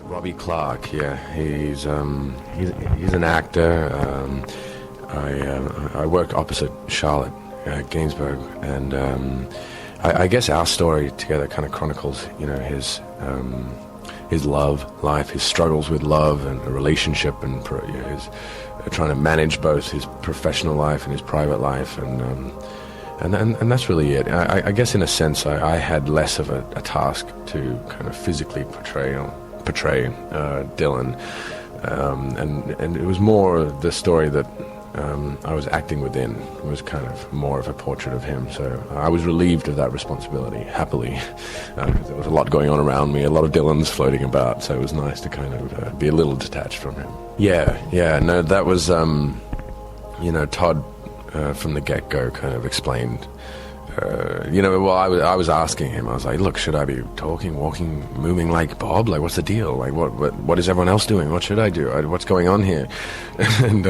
Robbie Clark, yeah, he's an actor. I work opposite Charlotte Gainsbourg, and I guess our story together kind of chronicles, his love life, his struggles with love and a relationship, and his trying to manage both his professional life and his private life, and that's really it. I guess in a sense I had less of a task to kind of physically portray Dylan, and it was more the story that I was acting within. It was kind of more of a portrait of him, so I was relieved of that responsibility, happily, because there was a lot going on around me, a lot of Dylans floating about, so it was nice to kind of be a little detached from him. No, that was, Todd from the get-go kind of explained, I was asking him, I was like, look, should I be talking, walking, moving like Bob? Like, what's the deal? Like, what is everyone else doing? What should I do? What's going on here? And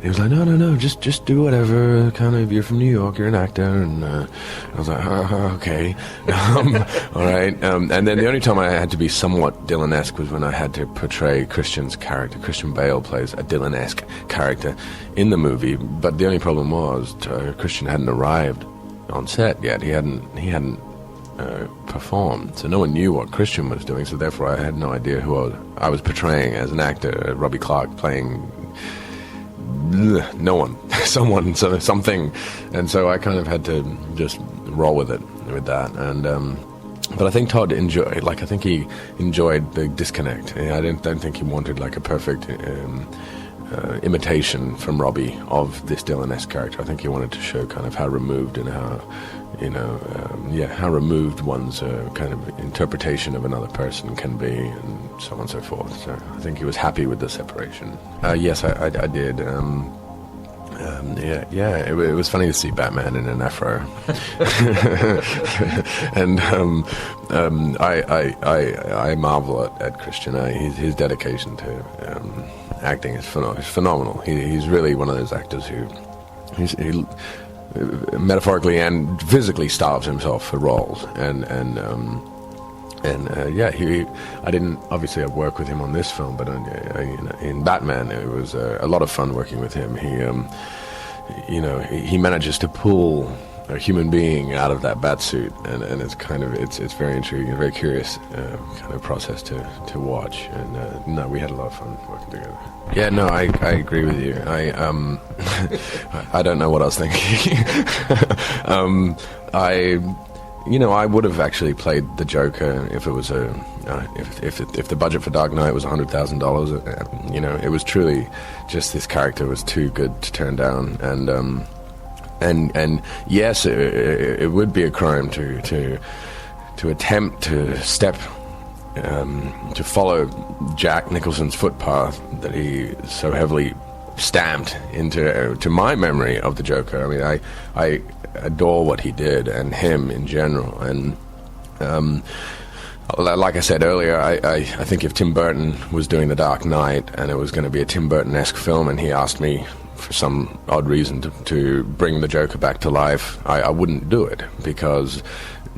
he was like, no, just do whatever, kind of, you're from New York, you're an actor. And I was like, okay. All right. And then the only time I had to be somewhat Dylan-esque was when I had to portray Christian's character. Christian Bale plays a Dylan-esque character in the movie, but the only problem was Christian hadn't arrived on set yet. He hadn't performed, so no one knew what Christian was doing, so therefore I had no idea who I was portraying as an actor. Robbie Clark playing no one, someone, something, and so I kind of had to just roll with that, and but I think Todd enjoyed the disconnect. I don't think he wanted like a perfect imitation from Robbie of this Dylan-esque character. I think he wanted to show kind of how removed and how removed one's kind of interpretation of another person can be, and so on and so forth. So I think he was happy with the separation. Yes, I did. It was funny to see Batman in an afro, and I marvel at Christian. His dedication to acting is phenomenal. He's really one of those actors who he metaphorically and physically starves himself for roles, and I didn't obviously work with him on this film, but in Batman it was a lot of fun working with him. He manages to pull a human being out of that bat suit, and it's kind of it's very intriguing and very curious kind of process to watch, and we had a lot of fun working together. Yeah, no, I agree with you. I don't know what I was thinking. I would have actually played the Joker if it was if the budget for Dark Knight was $100,000. It was truly just this character was too good to turn down, and yes, it would be a crime to attempt to step to follow Jack Nicholson's footpath that he so heavily stamped into my memory of the Joker. I mean, I adore what he did and him in general, and like I said earlier, I think if Tim Burton was doing The Dark Knight and it was going to be a Tim Burton-esque film, and he asked me for some odd reason to bring the Joker back to life, I wouldn't do it, because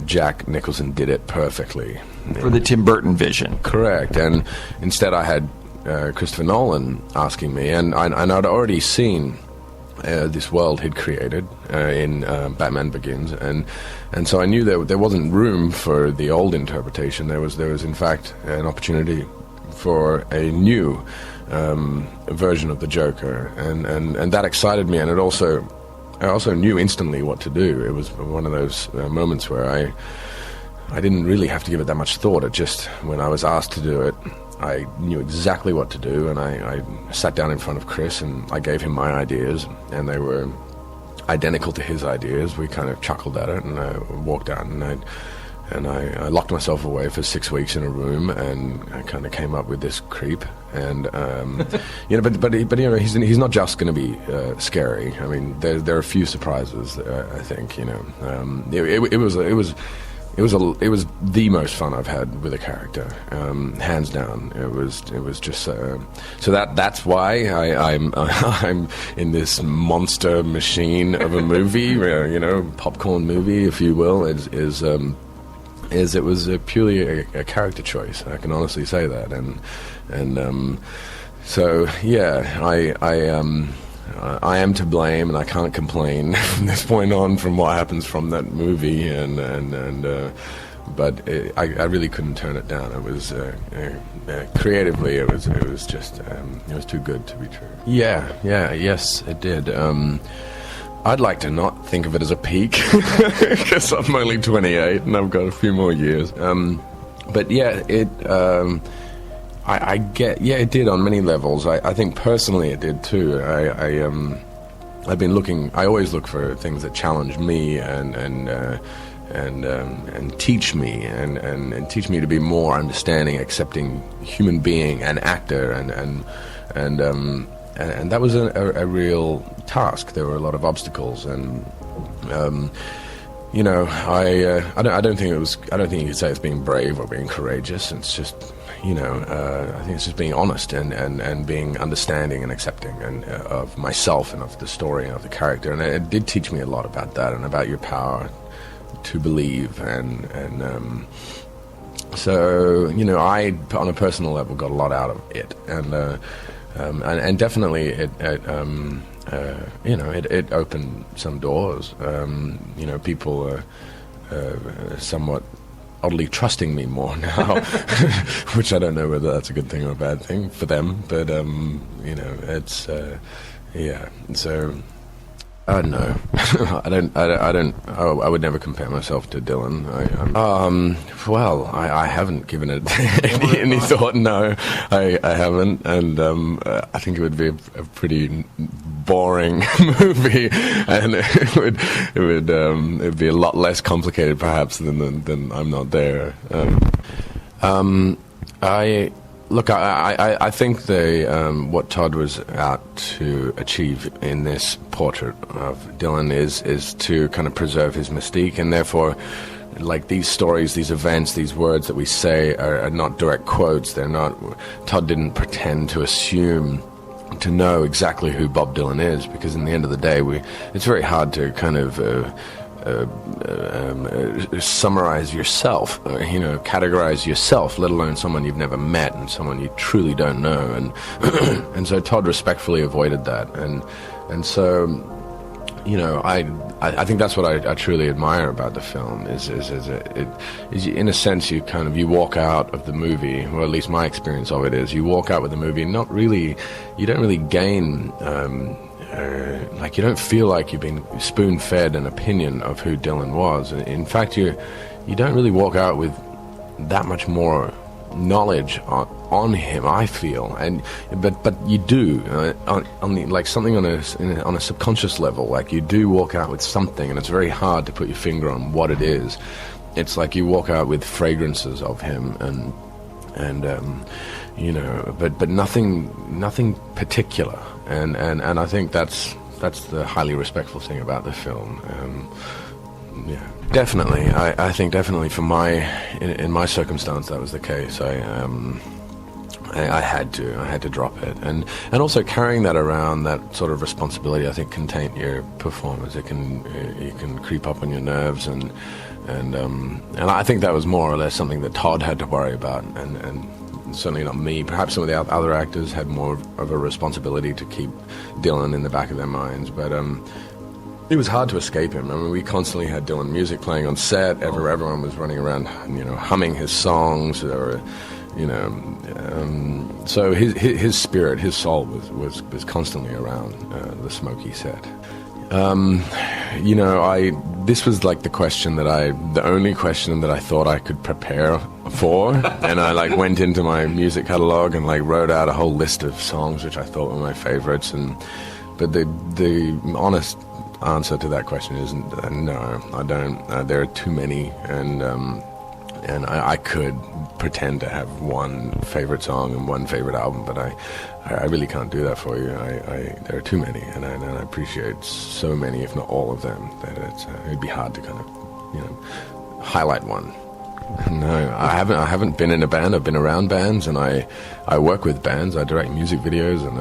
Jack Nicholson did it perfectly. For the Tim Burton vision. Correct, and instead I had Christopher Nolan asking me, and I'd already seen this world he'd created in Batman Begins, and so I knew there wasn't room for the old interpretation. There was in fact an opportunity for a new version of the Joker, and that excited me, and I also knew instantly what to do. It was one of those moments where I didn't really have to give it that much thought. It just, when I was asked to do it, I knew exactly what to do, and I sat down in front of Chris and I gave him my ideas, and they were identical to his ideas. We kind of chuckled at it, and I walked out and I locked myself away for 6 weeks in a room, and I kind of came up with this creep, and but he's not just going to be scary. I mean, there are a few surprises. I think it was the most fun I've had with a character, hands down. It was just so that's why I'm in this monster machine of a movie, popcorn movie, if you will. is it was purely a character choice. I can honestly say that, so yeah, I am to blame, and I can't complain from this point on from what happens from that movie, but I really couldn't turn it down. It was creatively, it was just it was too good to be true. Yes, it did. I'd like to not think of it as a peak, because I'm only 28 and I've got a few more years. But yeah, I get, it did on many levels. I think personally it did too. I've been looking. I always look for things that challenge me and teach me and teach me to be more understanding, accepting human being and actor and that was a real task. There were a lot of obstacles, and I don't think you could say it's being brave or being courageous. It's just, I think it's just being honest and being understanding and accepting of myself and of the story and of the character. And it did teach me a lot about that and about your power to believe so I, on a personal level, got a lot out of it, and definitely it opened some doors. People are somewhat oddly trusting me more now, which I don't know whether that's a good thing or a bad thing for them, but it's so. No, I would never compare myself to Dylan. I haven't given it any thought. No, I haven't, and I think it would be a pretty boring movie, and it'd be a lot less complicated, perhaps, than I'm Not There. I think what Todd was out to achieve in this portrait of Dylan is to kind of preserve his mystique, and therefore, like, these stories, these events, these words that we say are not direct quotes. They're not. Todd didn't pretend to assume to know exactly who Bob Dylan is, because in the end of the day, it's very hard to kind of summarize yourself, categorize yourself, let alone someone you've never met and someone you truly don't know, and so Todd respectfully avoided that, and so I think that's what I truly admire about the film is in a sense you walk out of the movie, or at least my experience of it is you walk out with the movie you don't really gain. You don't feel like you've been spoon-fed an opinion of who Dylan was. In fact, you don't really walk out with that much more knowledge on him, I feel. But you do something on a subconscious level. Like, you do walk out with something, and it's very hard to put your finger on what it is. It's like you walk out with fragrances of him, but nothing particular. And I think that's the highly respectful thing about the film. Definitely. I think definitely in my circumstance that was the case. I had to drop it, and also carrying that around, that sort of responsibility, I think, can taint your performance. It can creep up on your nerves, and I think that was more or less something that Todd had to worry about, and certainly not me. Perhaps some of the other actors had more of a responsibility to keep Dylan in the back of their minds, but it was hard to escape him. I mean, we constantly had Dylan music playing on set. Everyone was running around, humming his songs, or so his spirit, his soul was constantly around the Smokey set. This was like the only question that I thought I could prepare for, and I went into my music catalog and wrote out a whole list of songs which I thought were my favorites, but the honest answer to that question is no, I don't. There are too many, and I could pretend to have one favorite song and one favorite album, but I really can't do that for you. There are too many, and I appreciate so many, if not all of them, that it'd be hard to kind of highlight one. No, I haven't been in a band. I've been around bands, and I work with bands. I direct music videos, and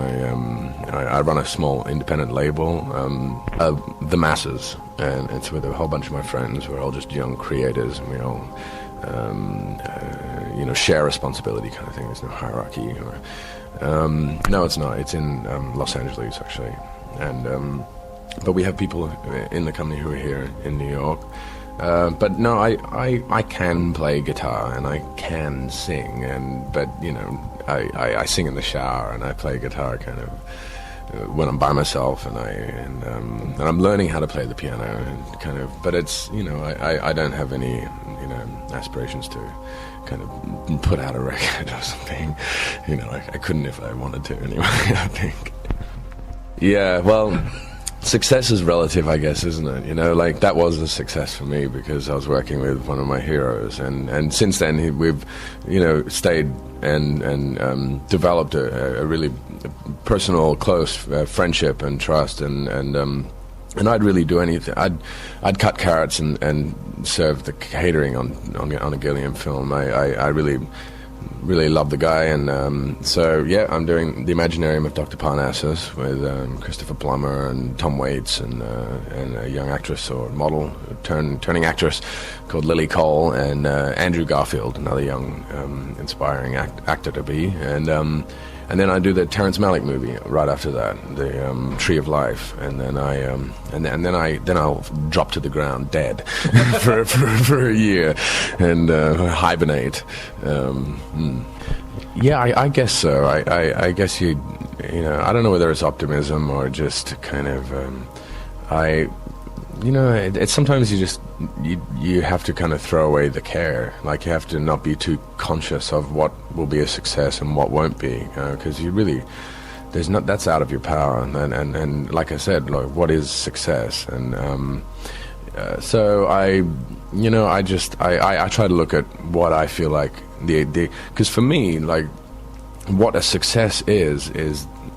I run a small independent label, The Masses, and it's with a whole bunch of my friends. We're all just young creators, and we all share responsibility kind of thing. There's no hierarchy. No, it's not. It's in Los Angeles, actually. And but we have people in the company who are here in New York. But no, I can play guitar and I can sing, but I sing in the shower and I play guitar kind of when I'm by myself, and I'm learning how to play the piano and kind of. But it's I don't have any aspirations to kind of put out a record or something. I couldn't if I wanted to anyway. I think. Yeah, well. Success is relative, I guess, isn't it? That was a success for me because I was working with one of my heroes, and since then we've, stayed and developed a really personal, close friendship and trust, and I'd really do anything. I'd cut carrots and serve the catering on a Gilliam film. I really love the guy, and so yeah, I'm doing The Imaginarium of Dr. Parnassus with Christopher Plummer and Tom Waits and a young actress or model, turning actress called Lily Cole, and Andrew Garfield, another young inspiring actor to be, and then I do the Terrence Malick movie right after that, the Tree of Life, and then I'll drop to the ground dead for a year and hibernate. Yeah, I guess so. I guess I don't know whether it's optimism or just kind of it's sometimes you have to kind of throw away the care. Like, you have to not be too conscious of what will be a success and what won't be, because that's out of your power. And like I said, what is success? And so I try to look at what I feel like because for me, like, what a success is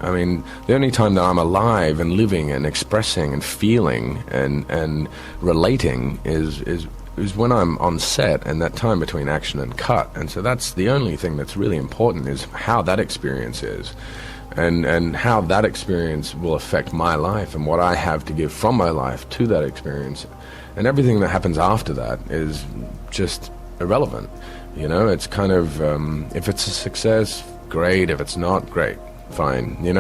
the only time that I'm alive and living and expressing and feeling and relating is when I'm on set, and that time between action and cut. And so that's the only thing that's really important, is how that experience is, and how that experience will affect my life and what I have to give from my life to that experience. And everything that happens after that is just irrelevant. It's kind of, if it's a success, great. If it's not, great. Fine. It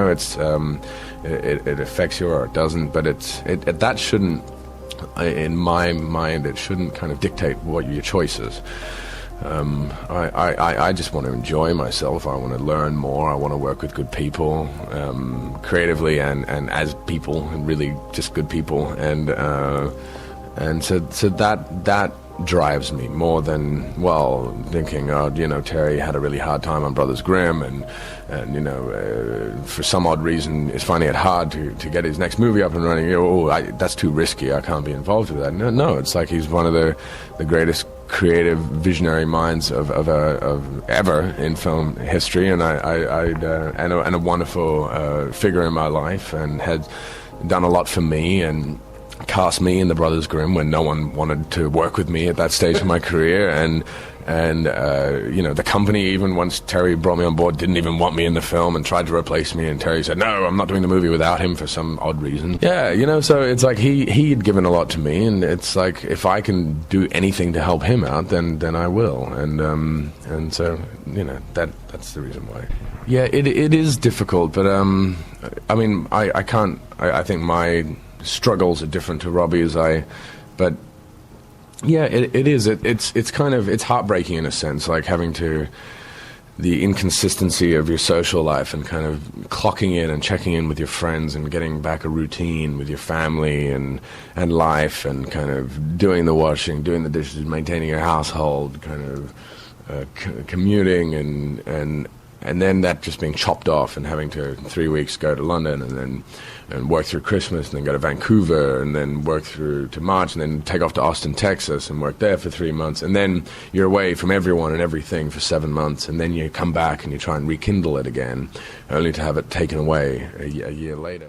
affects you or it doesn't, but that shouldn't, in my mind, it shouldn't kind of dictate what your choice is. I just want to enjoy myself. I want to learn more. I want to work with good people, creatively and as people, and really just good people, and so that drives me more than, thinking, Terry had a really hard time on Brothers Grimm, and for some odd reason is finding it hard to get his next movie up and running. That's too risky. I can't be involved with that. No, it's like he's one of the greatest creative visionary minds of ever in film history, and a wonderful figure in my life, and had done a lot for me, and cast me in the Brothers Grimm when no one wanted to work with me at that stage of my career, and the company, even once Terry brought me on board, didn't even want me in the film and tried to replace me, and Terry said, no, I'm not doing the movie without him for some odd reason. Yeah, so it's like he'd given a lot to me, and it's like, if I can do anything to help him out, then I will, and so that's the reason why. Yeah, it is difficult, but I can't. I think my struggles are different to Robbie's. But yeah, it is. It's kind of, it's heartbreaking in a sense, like having to, the inconsistency of your social life, and kind of clocking in and checking in with your friends, and getting back a routine with your family and life, and kind of doing the washing, doing the dishes, maintaining your household, kind of commuting, and then that just being chopped off, and having to 3 weeks go to London, and work through Christmas, and then go to Vancouver, and then work through to March, and then take off to Austin, Texas, and work there for 3 months, and then you're away from everyone and everything for 7 months, and then you come back and you try and rekindle it again, only to have it taken away a year later.